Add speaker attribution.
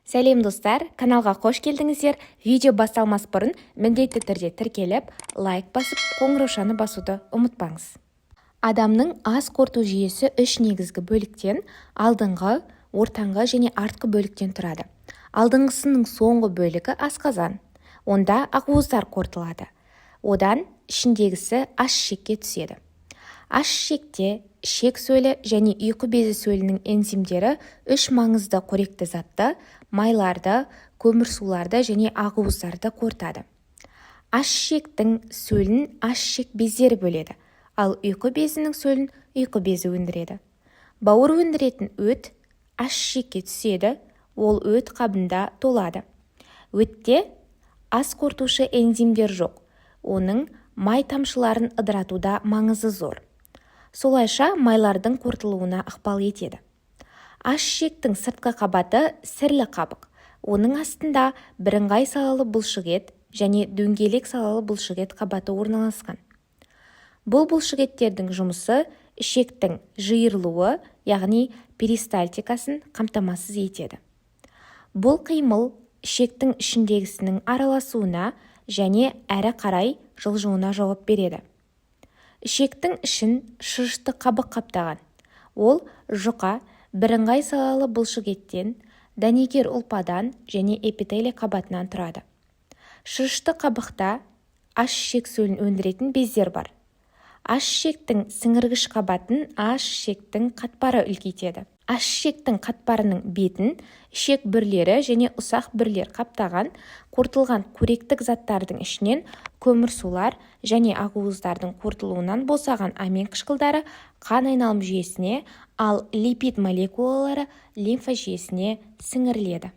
Speaker 1: Сәлем достар, каналға қош келдіңіздер. Видео басталмас бұрын міндетті түрде тіркеліп, лайк басып, қоңыраушаны басуды ұмытпаңыз. Адамның ас қорыту жүйесі үш негізгі бөліктен, алдыңғы, ортаңғы және артқы бөліктен тұрады. Алдыңғысының соңғы бөлігі асқазан. Онда ақуыздар қорытылады. Одан ішіндегісі аш-ішекке түседі. Аш-ішекте ішек сөлі және ұйқы безі сөлінің энзимдері үш маңызды қоректі затты, майларды, көмірсуларды және ақуыздарды қорытады. Аш-ішектің сөлін аш-ішек бездері бөледі, ал ұйқы безінің сөлін ұйқы безі өндіреді. Бауыр өндіретін өт аш-ішекке түседі, ол өт қабында толады. Өтте ас қорытушы энзимдер жоқ, оның май тамшыларын ыдыратуда маңызы зор. Солайша майлардың қорытылуына ықпал етеді. Аш-ішектің сыртқы қабаты сірлі қабық. Оның астында бірыңғай салалы бұлшықет және дөңгелек салалы бұлшықет қабаты орналасқан. Бұл бұлшықеттердің жұмысы ішектің жиырылуы, яғни перистальтикасын қамтамасыз етеді. Бұл қимыл ішектің ішіндегісінің араласуына және әрі қарай жылжуына жауап береді. Ішектің ішін шырышты қабық қаптаған. Ол жұқа, бірыңғай салалы бұлшықеттен, дәнекер ұлпадан және эпителий қабатынан тұрады. Шырышты қабықта аш-ішек сөлін өндіретін бездер бар. Аш-ішектің сіңіргіш қабатын аш-ішектің қатпары үлкейтеді. Аш-ішектің қатпарының бетін ішек бүрлері және ұсақ бүрлер қаптаған, қорытылған қоректік заттардың ішінен көмірсулар және ақуыздардың қорытылуынан босаған амин қышқылдары қан айналым жүйесіне, ал липид молекулалары лимфа жүйесіне сіңіріледі.